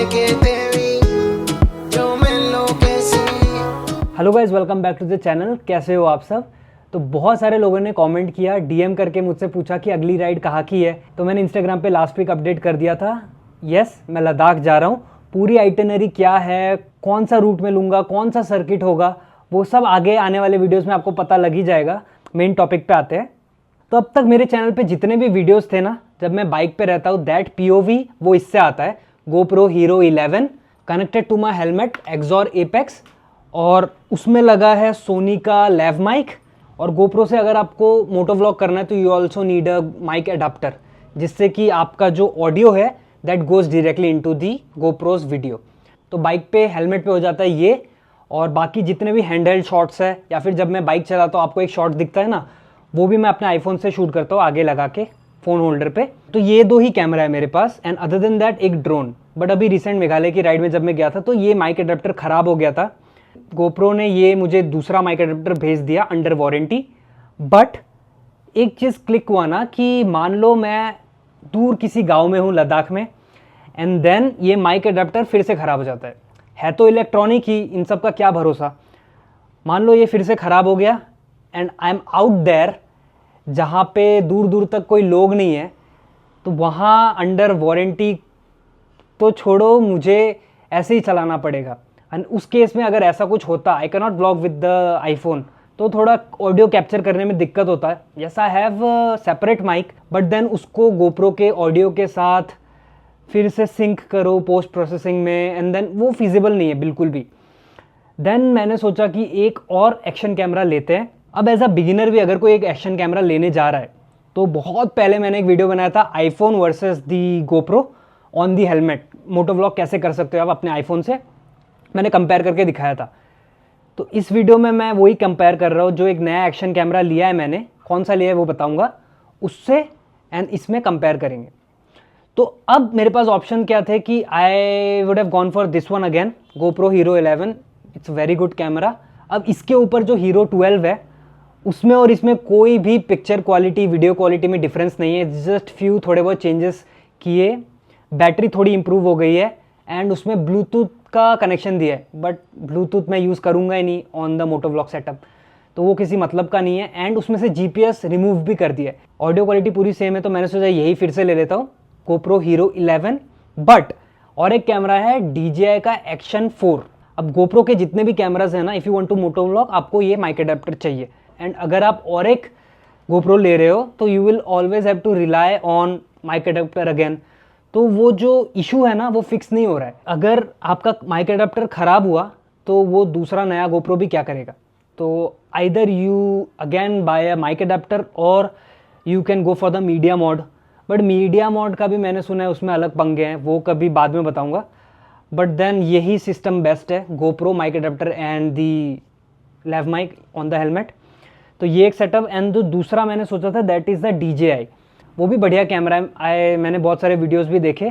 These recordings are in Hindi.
que te vi, yo me enloquecí. Hello guys, welcome back to the channel. कैसे हो आप सब? तो बहुत सारे लोगों ने कमेंट किया, डीएम करके मुझसे पूछा कि अगली राइड कहाँ की है। तो मैंने इंस्टाग्राम पे लास्ट वीक अपडेट कर दिया था। यस, मैं लद्दाख जा रहा हूँ। पूरी आइटिनरी क्या है, कौन सा रूट में लूँगा, कौन सा सर्किट होगा, वो सब आगे आने वाले वीडियोज़ में आपको पता लग ही जाएगा। मेन टॉपिक पे आते हैं। तो अब तक मेरे चैनल पे जितने भी वीडियोस थे ना, जब मैं बाइक पे रहता हूँ, दैट पीओवी वो इससे आता है, GoPro Hero 11 connected to my helmet Axor Apex, और उसमें लगा है सोनी का लैव माइक। और गोप्रो से अगर आपको मोटो व्लॉग करना है तो you also need a mic adapter, जिससे कि आपका जो ऑडियो है that goes directly into the GoPro's video. तो बाइक पे हेलमेट पे हो जाता है ये, और बाकी जितने भी हैंड हेल्ड शॉट्स है, या फिर जब मैं बाइक चलाता हूँ आपको एक शॉट दिखता है ना, वो भी मैं अपने आईफोन से शूट करता हूँ आगे लगा के फ़ोन होल्डर पे। तो ये दो ही कैमरा है मेरे पास, एंड अदर देन दैट एक ड्रोन। बट अभी रिसेंट मेघालय की राइड में जब मैं गया था तो ये माइक एडाप्टर ख़राब हो गया था। गोप्रो ने ये मुझे दूसरा माइक एडाप्टर भेज दिया अंडर वारंटी। बट एक चीज़ क्लिक हुआ ना कि मान लो मैं दूर किसी गांव में हूँ लद्दाख में, एंड देन ये माइक एडाप्टर फिर से ख़राब हो जाता है तो इलेक्ट्रॉनिक ही, इन सब का क्या भरोसा। मान लो ये फिर से ख़राब हो गया and I am out there, जहाँ पे दूर दूर तक कोई लोग नहीं है, तो वहाँ अंडर वारंटी तो छोड़ो, मुझे ऐसे ही चलाना पड़ेगा। एंड उस केस में अगर ऐसा कुछ होता, I can not blog with the iPhone, तो थोड़ा ऑडियो कैप्चर करने में दिक्कत होता है। Yes, I have separate mic, but then उसको गोप्रो के ऑडियो के साथ फिर से सिंक करो पोस्ट प्रोसेसिंग में, एंड देन वो फिजिबल नहीं है बिल्कुल भी। देन मैंने सोचा कि एक और एक्शन कैमरा लेते हैं। अब एज अ बिगिनर भी अगर कोई एक एक्शन कैमरा लेने जा रहा है, तो बहुत पहले मैंने एक वीडियो बनाया था iPhone versus the GoPro on the helmet, moto vlog कैसे कर सकते हो आप अपने आईफोन से, मैंने कंपेयर करके दिखाया था। तो इस वीडियो में मैं वही कंपेयर कर रहा हूँ, जो एक नया एक्शन कैमरा लिया है मैंने, कौन सा लिया है वो बताऊँगा, उससे एंड इसमें कंपेयर करेंगे। तो अब मेरे पास ऑप्शन क्या थे कि I would have gone for this one again, GoPro Hero 11। It's very good camera. अब इसके ऊपर जो हीरो 12 है, उसमें और इसमें कोई भी पिक्चर क्वालिटी वीडियो क्वालिटी में डिफरेंस नहीं है। जस्ट फ्यू थोड़े बहुत चेंजेस किए, बैटरी थोड़ी इंप्रूव हो गई है, एंड उसमें ब्लूटूथ का कनेक्शन दिया है। बट ब्लूटूथ मैं यूज़ करूँगा ही नहीं on the moto vlog setup, तो वो किसी मतलब का नहीं है। एंड उसमें से जीपीएस रिमूव भी कर दिया है। ऑडियो क्वालिटी पूरी सेम है, तो मैंने सोचा यही फिर से ले लेता हूँ, गोप्रो हीरो 11। बट और एक कैमरा है DJI का एक्शन 4। अब गोप्रो के जितने भी कैमराज हैं ना, if you want to moto vlog, आपको ये माइक एडाप्टर चाहिए। एंड अगर आप और एक गोप्रो ले रहे हो तो you will always have to rely on mic adapter again. तो वो जो इशू है ना, वो फिक्स नहीं हो रहा है। अगर आपका माइक एडाप्टर ख़राब हुआ तो वो दूसरा नया गोप्रो भी क्या करेगा। तो either you again buy a mic adapter, और you can go for the media mode. But media mode का भी मैंने सुना है उसमें अलग पंगे हैं, वो कभी बाद में बताऊंगा। बट देन यही सिस्टम बेस्ट है, GoPro mic adapter and the lav mic on the helmet. तो ये एक सेटअप। एंड जो दूसरा मैंने सोचा था दैट इज़ द DJI, वो भी बढ़िया कैमरा है। मैंने बहुत सारे वीडियोस भी देखे,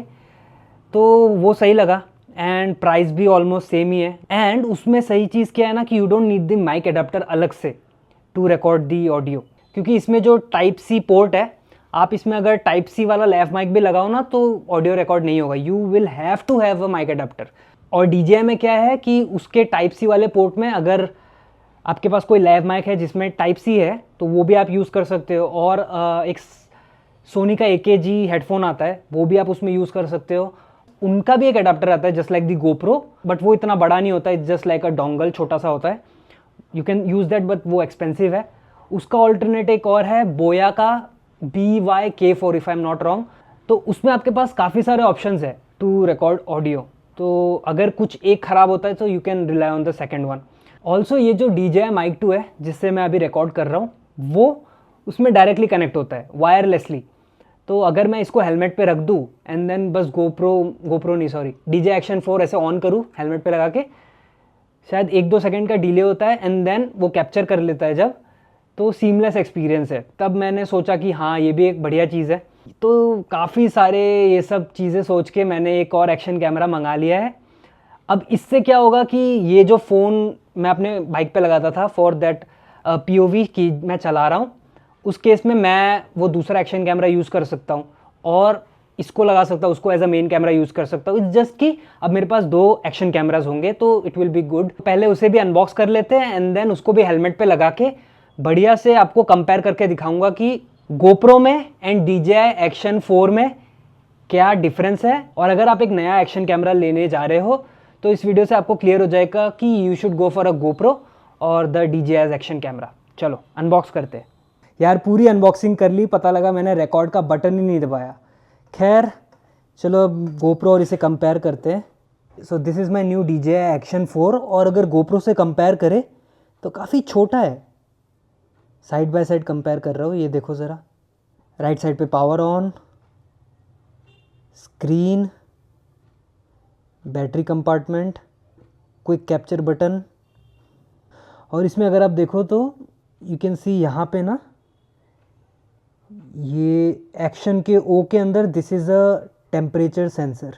तो वो सही लगा, एंड प्राइस भी ऑलमोस्ट सेम ही है। एंड उसमें सही चीज़ क्या है ना कि you don't need the mic adapter अलग से टू रिकॉर्ड दी ऑडियो, क्योंकि इसमें जो टाइप सी पोर्ट है, आप इसमें अगर टाइप सी वाला लैव माइक भी लगाओ ना तो ऑडियो रिकॉर्ड नहीं होगा। You will have to have a mic adapter. और DJI में क्या है कि उसके टाइप सी वाले पोर्ट में अगर आपके पास कोई लैव माइक है जिसमें टाइप सी है, तो वो भी आप यूज़ कर सकते हो। और एक सोनी का AKG हेडफोन आता है, वो भी आप उसमें यूज़ कर सकते हो। उनका भी एक अडाप्टर आता है just like the GoPro, but वो इतना बड़ा नहीं होता है, जस्ट लाइक अ डोंगल छोटा सा होता है। You can use that, but वो एक्सपेंसिव है। उसका ऑल्टरनेट एक और है, बोया का BYK4 if I am not wrong. तो उसमें आपके पास काफ़ी सारे ऑप्शंस है टू रिकॉर्ड ऑडियो। तो अगर कुछ एक ख़राब होता है तो you can rely on the second one. Also ये जो DJI Mic 2 है जिससे मैं अभी रिकॉर्ड कर रहा हूँ, वो उसमें डायरेक्टली कनेक्ट होता है वायरलेसली। तो अगर मैं इसको हेलमेट पे रख दूँ एंड देन बस गोप्रो नहीं सॉरी DJI एक्शन 4 ऐसे ऑन करूँ हेलमेट पे लगा के, शायद 1-2 सेकंड का डिले होता है, एंड देन वो कैप्चर कर लेता है जब, तो सीमलेस एक्सपीरियंस है। तब मैंने सोचा कि हाँ ये भी एक बढ़िया चीज़ है। तो काफ़ी सारे ये सब चीज़ें सोच के मैंने एक और एक्शन कैमरा मंगा लिया है। अब इससे क्या होगा कि ये जो फ़ोन मैं अपने बाइक पे लगाता था फॉर दैट POV की मैं चला रहा हूँ, उस केस में मैं वो दूसरा एक्शन कैमरा यूज़ कर सकता हूँ। और इसको लगा सकता हूँ, उसको as a main camera use कर सकता हूँ। इट्स जस्ट कि अब मेरे पास 2 एक्शन कैमराज होंगे तो इट विल बी गुड। पहले उसे भी अनबॉक्स कर लेते हैं एंड देन उसको भी हेलमेट पे लगा के बढ़िया से आपको कंपेयर करके दिखाऊंगा कि GoPro में एंड DJI Action 4 में क्या डिफरेंस है। और अगर आप एक नया एक्शन कैमरा लेने जा रहे हो तो इस वीडियो से आपको क्लियर हो जाएगा कि you should go for a GoPro और द DJI एक्शन कैमरा। चलो अनबॉक्स करते हैं। यार पूरी अनबॉक्सिंग कर ली, पता लगा मैंने रिकॉर्ड का बटन ही नहीं दबाया। खैर चलो अब GoPro और इसे कंपेयर करते हैं। So this is my new DJI Action 4 और अगर GoPro से कंपेयर करें तो काफ़ी छोटा है। साइड बाय साइड कंपेयर कर रहा हूँ, ये देखो ज़रा। राइट साइड पे power on, screen, battery compartment, quick capture button. और इसमें अगर आप देखो तो यू कैन सी यहाँ पे ना ये एक्शन के ओ के अंदर this is a temperature sensor,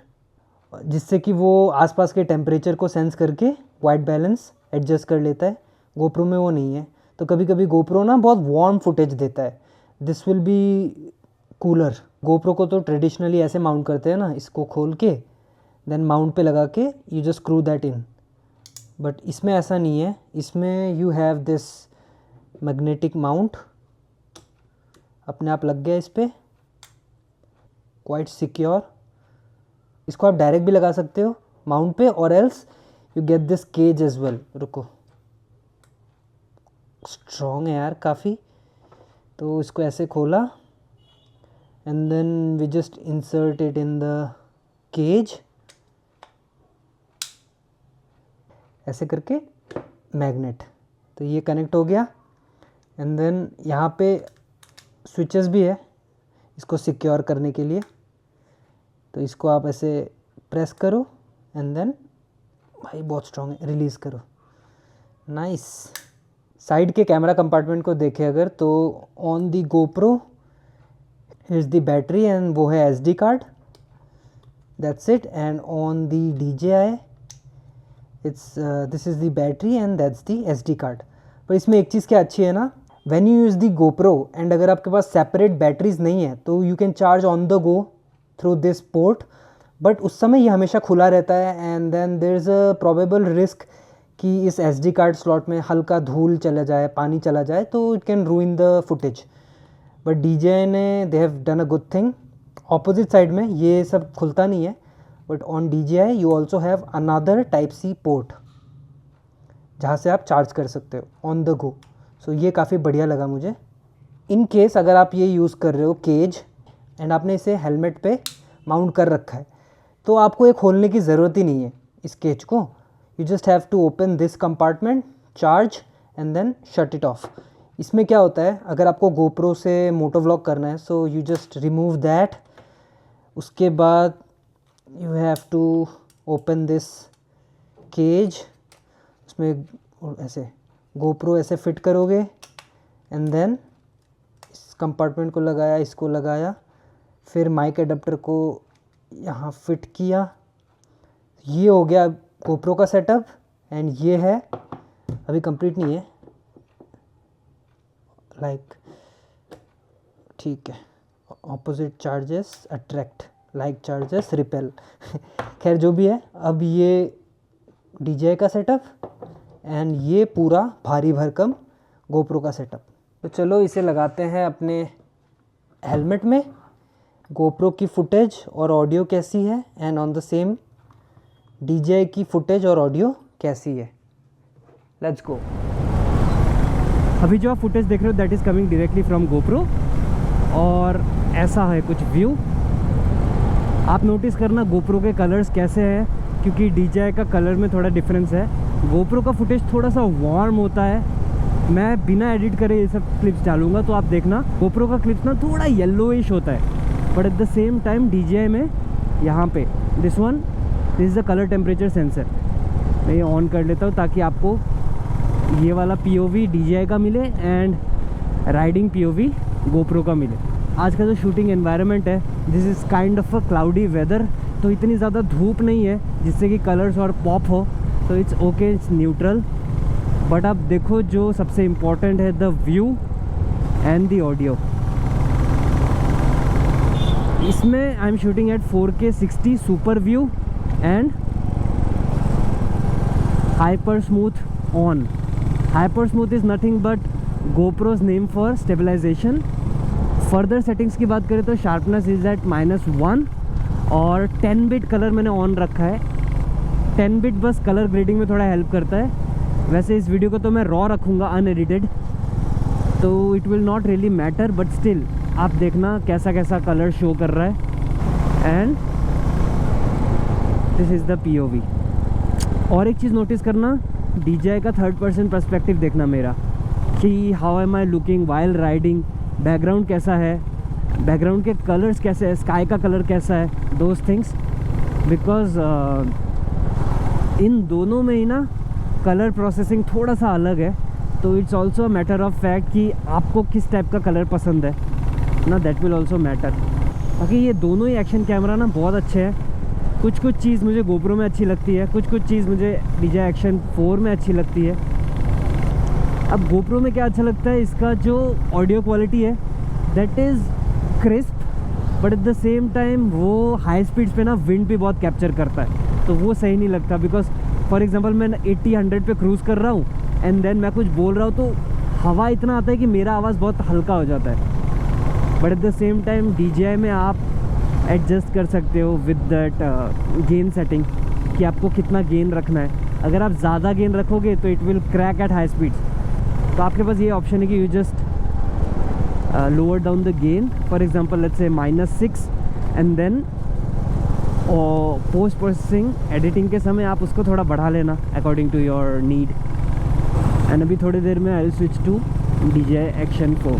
जिससे कि वो आसपास के टेम्परेचर को सेंस करके वाइट बैलेंस एडजस्ट कर लेता है। GoPro में वो नहीं है, तो कभी कभी GoPro ना बहुत वार्म फुटेज देता है। This will be cooler. GoPro को तो ट्रेडिशनली ऐसे माउंट करते हैं ना, इसको खोल के देन माउंट पे लगा के you just screw that in, but इसमें ऐसा नहीं है। इसमें you have this magnetic mount, अपने आप लग गया इस पर, क्वाइट सिक्योर। इसको आप डायरेक्ट भी लगा सकते हो माउंट पे और else you get this cage as well. रुको, स्ट्रॉन्ग है यार काफ़ी। तो इसको ऐसे खोला and then we just insert it in the cage, ऐसे करके मैग्नेट। तो ये कनेक्ट हो गया एंड देन यहाँ पे स्विचेस भी है इसको सिक्योर करने के लिए। तो इसको आप ऐसे प्रेस करो एंड देन, भाई बहुत स्ट्रॉन्ग है, रिलीज़ करो। नाइस। साइड के कैमरा कंपार्टमेंट को देखें अगर तो on the GoPro is the battery and वो है SD card, that's it. And on the DJI it's this is the battery and that's the SD card. पर इसमें एक चीज़ क्या अच्छी है ना, when you use the GoPro and अगर आपके पास सेपरेट बैटरीज नहीं है तो you can charge on the go through this port, but उस समय ये हमेशा खुला रहता है and then there is a probable risk कि इस SD कार्ड स्लॉट में हल्का धूल चला जाए, पानी चला जाए तो it can रूइन the footage. But DJI ने they have done a good thing. Opposite side में ये सब खुलता नहीं है, but on DJI you also have another type C port जहाँ से आप चार्ज कर सकते हो ऑन द गो। सो ये काफ़ी बढ़िया लगा मुझे। इन केस अगर आप ये यूज़ कर रहे हो केज एंड आपने इसे हेलमेट पे माउंट कर रखा है तो आपको ये खोलने की ज़रूरत ही नहीं है इस केज को। You just have to open this compartment, charge and then shut it off. इसमें क्या होता है, अगर आपको GoPro से मोटो व्लॉग करना है so you just remove that. उसके बाद you have to open this cage, उसमें ऐसे GoPro ऐसे फिट करोगे एंड देन इस कंपार्टमेंट को लगाया, इसको लगाया, फिर माइक एडाप्टर को यहाँ फिट किया। ये हो गया GoPro का सेटअप एंड ये है, अभी कंप्लीट नहीं है, लाइक ठीक है। Opposite charges attract, like charges repel. खैर जो भी है, अब ये DJI का सेटअप एंड ये पूरा भारी भरकम GoPro का सेटअप। तो चलो इसे लगाते हैं अपने हेलमेट में। GoPro की फुटेज और ऑडियो कैसी है and on the same DJI की फुटेज और ऑडियो कैसी है, लेट्स गो। अभी जो आप फुटेज देख रहे हो that is coming directly from GoPro और ऐसा है कुछ व्यू। आप नोटिस करना GoPro के कलर्स कैसे हैं, क्योंकि DJI का कलर में थोड़ा डिफरेंस है। GoPro का फुटेज थोड़ा सा वार्म होता है। मैं बिना एडिट करे ये सब क्लिप्स डालूंगा तो आप देखना GoPro का क्लिप्स ना थोड़ा येलोइश होता है, but at the same time DJI में यहाँ पे this is the colour temperature sensor. मैं ये ऑन कर लेता हूँ ताकि आपको ये वाला POV DJI का मिले एंड राइडिंग POV GoPro का मिले। आज का जो शूटिंग एनवायरनमेंट है this is kind of a cloudy weather, तो इतनी ज़्यादा धूप नहीं है जिससे कि कलर्स और पॉप हो, तो it's okay, it's neutral. But आप देखो जो सबसे इम्पॉर्टेंट है the view and the audio. इसमें I am shooting at 4K 60 super view and hyper smooth on. Hyper smooth is nothing but GoPro's name for stabilisation. Further settings की बात करें तो शार्पनेस इज़ एट -1 और 10 बिट कलर मैंने ऑन रखा है. 10 बिट बस कलर ग्रेडिंग में थोड़ा हेल्प करता है. वैसे इस वीडियो को तो मैं रॉ रखूँगा अनएडिटेड, तो it will not really matter, but still आप देखना कैसा कैसा कलर शो कर रहा है. And this is the POV. और एक चीज़ नोटिस करना, DJI का 3rd पर्सन पर्सपेक्टिव देखना मेरा, कि how am I looking while riding, background कैसा है, बैकग्राउंड के कलर्स कैसे है, स्काई का कलर कैसा है, दोज थिंग्स. बिकॉज इन दोनों में ही ना कलर प्रोसेसिंग थोड़ा सा अलग है, तो it's also a matter of fact कि आपको किस टाइप का कलर पसंद है ना, दैट विल ऑल्सो मैटर. बाकी ये दोनों ही एक्शन कैमरा ना बहुत अच्छे हैं. कुछ चीज़ मुझे GoPro में अच्छी लगती है, कुछ चीज़ मुझे DJI Action 4 में अच्छी लगती है. अब GoPro में क्या अच्छा लगता है, इसका जो ऑडियो क्वालिटी है that is crisp, but at the same time वो हाई स्पीड्स पे ना विंड भी बहुत कैप्चर करता है, तो वो सही नहीं लगता. बिकॉज फॉर एग्जांपल मैं 80-100 पे क्रूज़ कर रहा हूँ एंड देन मैं कुछ बोल रहा हूँ तो हवा इतना आता है कि मेरा आवाज़ बहुत हल्का हो जाता है. But at the same time DJI में आप एडजस्ट कर सकते हो विद दैट गेन सेटिंग कि आपको कितना गेन रखना है. अगर आप ज़्यादा गेन रखोगे तो it will crack at high speeds, तो आपके पास ये ऑप्शन है कि you just lower down the gain. For example let's say -6 and then post processing editing के समय आप उसको थोड़ा बढ़ा लेना according to your need. And अभी थोड़ी देर में I will switch to DJI Action 4.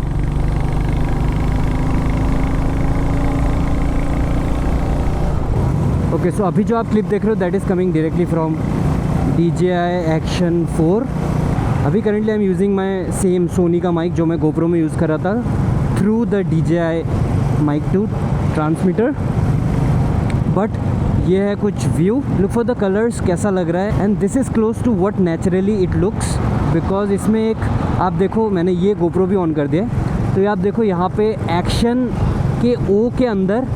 Okay, so अभी जो आप क्लिप देख रहे हो that is coming directly from DJI Action 4. अभी currently I am using my same Sony का माइक जो मैं GoPro में यूज़ कर रहा था through the DJI Mic 2 transmitter. But ये है कुछ view. Look for the colours कैसा लग रहा है, and this is close to what naturally it looks. Because इसमें एक आप देखो, मैंने ये GoPro भी ऑन कर दिया, तो ये आप देखो यहाँ पे एक्शन के O के अंदर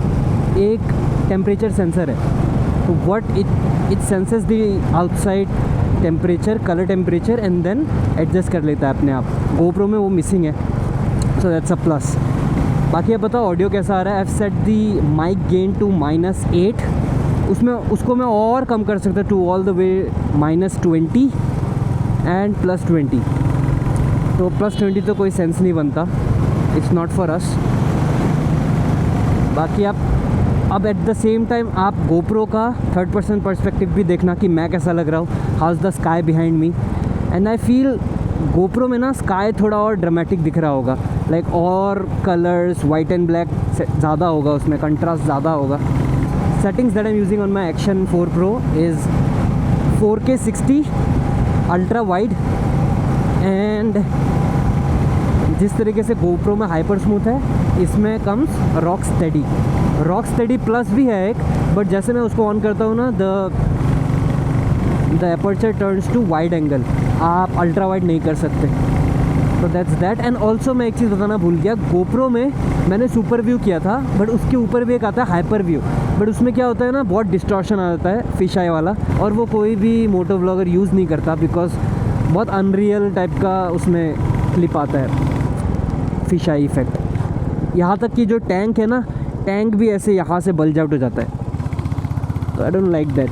एक टेम्परेचर सेंसर है. तो what it senses the outside temperature, colour temperature, and then adjust कर लेता है अपने आप. GoPro में वो मिसिंग है, सो दैट्स अ प्लस. बाकी अब बताओ ऑडियो कैसा आ रहा है. I have set the mic gain to -8. उसमें उसको मैं और कम कर सकता to all the way -20 and +20. तो +20 तो कोई सेंस नहीं बनता, इट्स नॉट फॉर अस. बाकी आप अब एट द सेम टाइम आप GoPro का 3rd पर्सन पर्सपेक्टिव भी देखना कि मैं कैसा लग रहा हूँ, how is the sky behind me. And I feel GoPro में ना स्काई थोड़ा और ड्रामेटिक दिख रहा होगा, लाइक और कलर्स वाइट एंड ब्लैक ज़्यादा होगा, उसमें कंट्रास्ट ज़्यादा होगा. Settings that I am using on my Action 4 Pro is 4K 60 ultra wide. And जिस तरीके से GoPro में हाइपर स्मूथ है, इसमें कम्स रॉक स्टेडी प्लस भी है एक, बट जैसे मैं उसको ऑन करता हूँ ना the aperture turns to wide angle. आप अल्ट्रा वाइड नहीं कर सकते, तो दैट्स दैट. एंड ऑल्सो मैं एक चीज़ बताना भूल गया, GoPro में मैंने सुपर व्यू किया था, बट उसके ऊपर भी एक आता है हाइपर व्यू. बट उसमें क्या होता है ना, बहुत डिस्टॉर्शन आ जाता है फिश आई वाला, और वो कोई भी मोटो व्लॉगर यूज़ नहीं करता बिकॉज बहुत अनरियल टाइप का उसमें क्लिप आता है, फिश आई इफेक्ट. यहाँ तक कि जो टैंक है ना, टैंक भी ऐसे यहाँ से बल्ज आउट हो जाता है, तो आई डोंट लाइक दैट.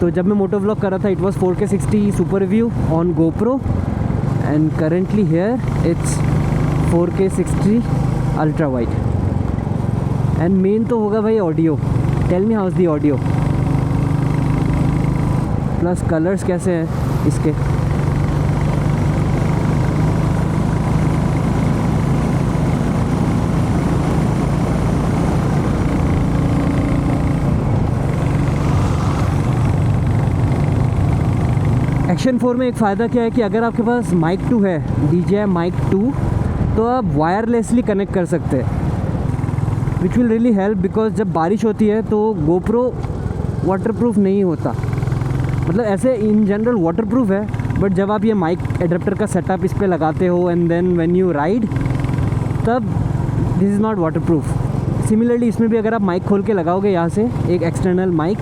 तो जब मैं मोटो व्लॉग कर रहा था it was 4K 60 super view on GoPro, and currently here it's 4K 60 ultra wide. And main तो होगा भाई audio. Tell me how is the audio, plus colours कैसे हैं इसके. Action 4 में एक फ़ायदा क्या है कि अगर आपके पास Mic 2 है, DJI Mic 2, तो आप वायरलेसली कनेक्ट कर सकते हैं, which will really help. Because जब बारिश होती है तो GoPro वाटरप्रूफ नहीं होता, मतलब ऐसे इन जनरल वाटरप्रूफ है, बट जब आप ये माइक एडेप्टर का सेटअप इस पर लगाते हो and then when you ride, तब this is not waterproof. Similarly इसमें भी अगर आप माइक खोल के लगाओगे यहाँ से एक external mic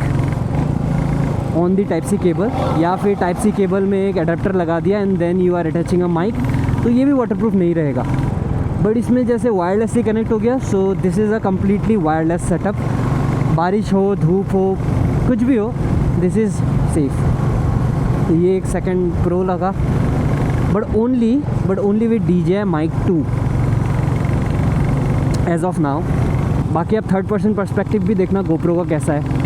on the type C cable, या फिर टाइप सी केबल में एक अडेप्टर लगा दिया and then you are attaching a mic, तो ये भी वाटरप्रूफ नहीं रहेगा। बट इसमें जैसे वायरलेस से कनेक्ट हो गया, so this is a completely wireless setup. बारिश हो, धूप हो, कुछ भी हो, दिस इज़ सेफ। तो ये एक सेकंड प्रो लगा, but only with DJI Mic 2 as of now. बाकी आप थर्ड पर्सन पर्सपेक्टिव भी देखना GoPro का कैसा है।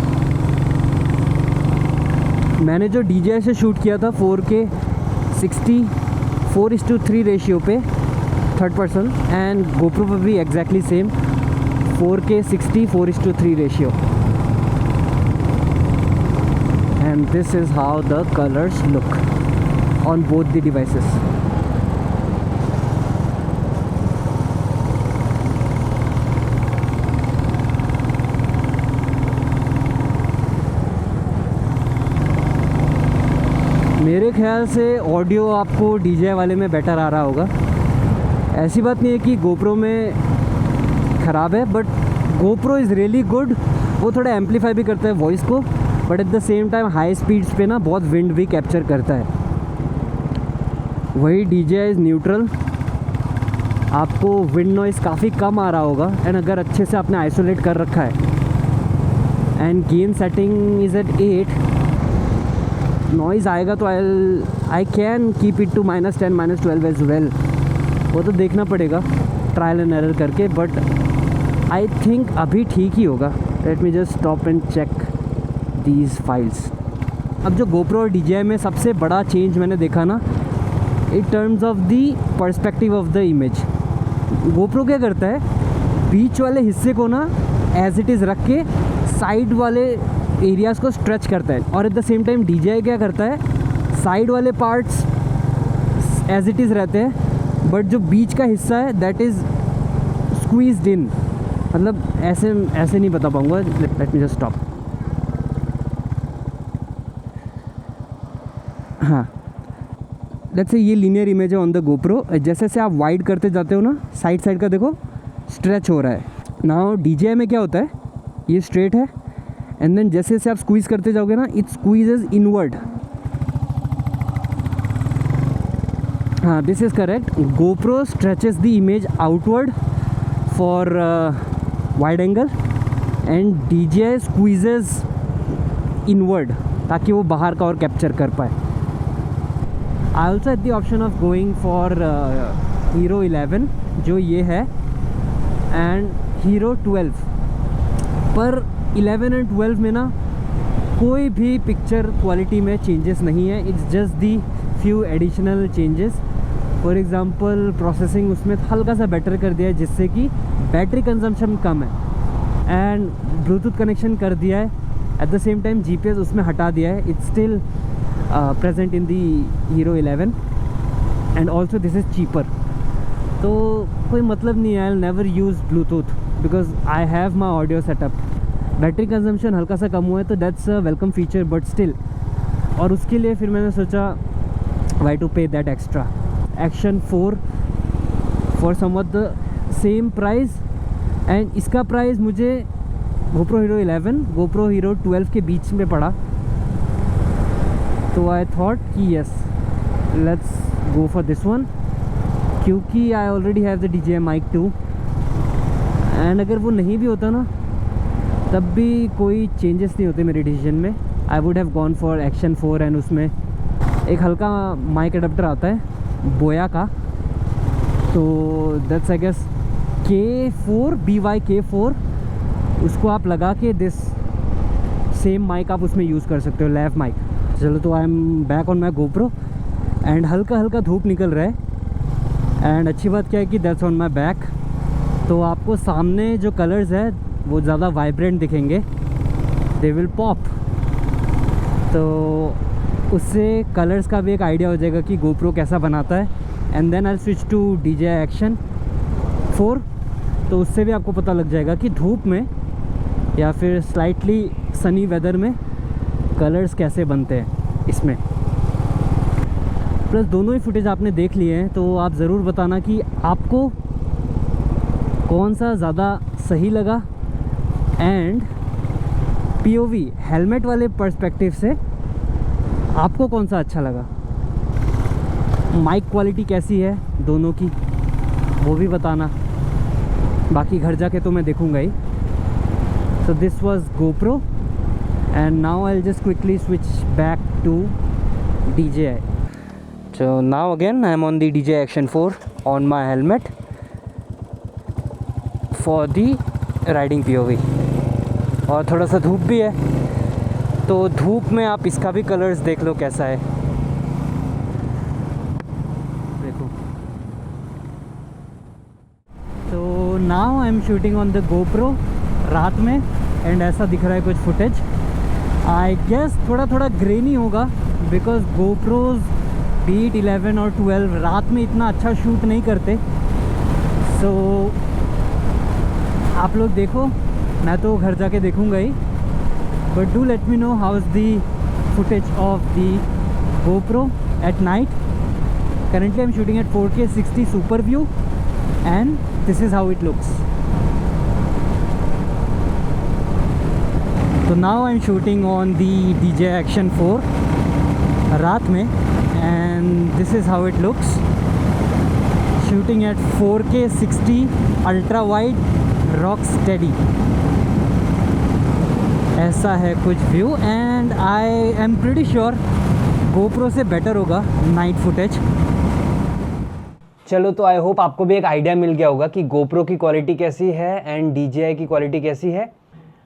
मैंने जो DJI से शूट किया था 4K 60 4:3 रेशियो पे थर्ड पर्सन, एंड GoPro पर भी exactly same 4K 60 4:3 ratio. And this is how the colours look on both the devices. मेरे ख्याल से ऑडियो आपको DJI वाले में बेटर आ रहा होगा। ऐसी बात नहीं है कि GoPro में ख़राब है, but GoPro is really good. वो थोड़ा एम्पलीफाई भी करता है वॉइस को, but at the same time high speeds पे ना बहुत विंड भी कैप्चर करता है। वही DJI इज़ न्यूट्रल, आपको विंड नॉइज़ काफ़ी कम आ रहा होगा, एंड अगर अच्छे से आपने आइसोलेट कर रखा है and gain setting is at 8, noise आएगा तो I can keep it to -10 -12 as well. वो तो देखना पड़ेगा ट्रायल एंड एरर करके, बट आई थिंक अभी ठीक ही होगा। Let me just stop and check these files. अब जो GoPro और DJI में सबसे बड़ा चेंज मैंने देखा ना, in terms of the perspective of the image. GoPro क्या करता है, बीच वाले हिस्से को ना एज इट इज़ रख के साइड वाले एरियाज़ को स्ट्रेच करता है, और at the same time DJI क्या करता है, साइड वाले पार्ट्स एज इट इज़ रहते हैं, बट जो बीच का हिस्सा है दैट इज़ स्क्वीज्ड इन। मतलब ऐसे नहीं बता पाऊँगा। Late me just stop. हाँ, लेट्स से ये लीनियर इमेज है ऑन द GoPro। जैसे से आप वाइड करते जाते हो ना, साइड का देखो स्ट्रेच हो रहा है। नाउ DJI में क्या होता है, ये स्ट्रेट है, एंड देन जैसे से आप स्क्वीज़ करते जाओगे ना, इट स्क्वीजेज इनवर्ड। हाँ, this is correct. GoPro stretches the image outward for wide angle, and DJI squeezes inward ताकि वो बाहर का और कैप्चर कर पाए। I also had the option of going for Hero 11 जो ये है, एंड Hero 12, पर 11 एंड 12 में ना कोई भी पिक्चर क्वालिटी में चेंजेस नहीं है। It's just the few additional changes. For example processing उसमें हल्का सा बेटर कर दिया है, जिससे कि बैटरी कंजम्पशन कम है, एंड ब्लूटूथ कनेक्शन कर दिया है। At the same time GPS उसमें हटा दिया है। It's still present in the Hero 11, and also this is cheaper. तो कोई मतलब नहीं है, I will never use Bluetooth because I have my audio setup. Battery consumption हल्का सा कम हुआ है, तो that's a welcome feature, but still. और उसके लिए फिर मैंने सोचा वाई टू पे that extra. Action 4 for somewhat the same price, and इसका प्राइस मुझे GoPro Hero 11 GoPro Hero 12 के बीच में पड़ा। तो आई थॉट कि yes, let's go for this one, क्योंकि I already have the DJI Mic 2, and अगर वो नहीं भी होता ना तब भी कोई चेंजेस नहीं होते मेरे डिसीजन में। I would have gone for Action 4, and उसमें एक हल्का माइक अडेप्टर आता है बोया का, तो that's I guess K4 BY-K4, उसको आप लगा के दिस सेम माइक आप उसमें यूज़ कर सकते हो, लैव माइक। चलो, तो I am back on my GoPro, and हल्का धूप निकल रहा है, एंड अच्छी बात क्या है कि दैट्स ऑन माई बैक, तो आपको सामने जो कलर्स है वो ज़्यादा वाइब्रेंट दिखेंगे, दे विल पॉप। तो उससे कलर्स का भी एक आइडिया हो जाएगा कि GoPro कैसा बनाता है। And then I switch to DJI Action 4, तो उससे भी आपको पता लग जाएगा कि धूप में या फिर स्लाइटली सनी वेदर में कलर्स कैसे बनते हैं इसमें। प्लस दोनों ही फुटेज आपने देख लिए हैं, तो आप ज़रूर बताना कि आपको कौन सा ज़्यादा सही लगा, एंड POV हेलमेट वाले पर्सपेक्टिव से आपको कौन सा अच्छा लगा, माइक क्वालिटी कैसी है दोनों की वो भी बताना, बाकी घर जाके तो मैं देखूंगा ही। So this was GoPro and now I'll just quickly switch back to DJI. So now again I am on the DJI Action 4 on my helmet for the riding POV. और थोड़ा सा धूप भी है, तो धूप में आप इसका भी कलर्स देख लो कैसा है, देखो। तो now I am shooting on the GoPro रात में, एंड ऐसा दिख रहा है कुछ फुटेज। आई गेस थोड़ा थोड़ा ग्रेनी होगा बिकॉज GoPros बीट 11 और 12 रात में इतना अच्छा शूट नहीं करते। सो आप लोग देखो, मैं तो घर जाके देखूंगा ही, but do let me know how is the footage of the GoPro at night. currently I'm shooting at 4K 60 super view and this is how it looks. So now I'm shooting on the DJI Action 4 रात में and this is how it looks, shooting at 4K 60 ultra wide rock steady. ऐसा है कुछ view and I am pretty sure GoPro से बेटर होगा नाइट फुटेज। चलो, तो आई होप आपको भी एक आइडिया मिल गया होगा कि GoPro की क्वालिटी कैसी है एंड DJI की क्वालिटी कैसी है।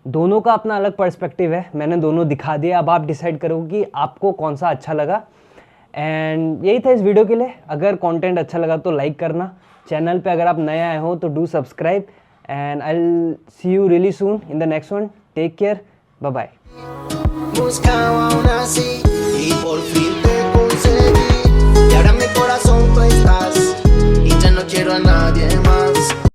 दोनों का अपना अलग पर्सपेक्टिव है, मैंने दोनों दिखा दिया। अब आप डिसाइड करो कि आपको कौन सा अच्छा लगा। एंड यही था इस वीडियो के लिए। अगर कंटेंट अच्छा लगा तो लाइक करना, चैनल पे अगर आप नए आए हो तो do subscribe, and I will see you really soon in the next one. Take care, bye bye. buscaba una así y por fin te conseguí. Y ahora en mi corazón tú estás y ya no quiero a nadie más.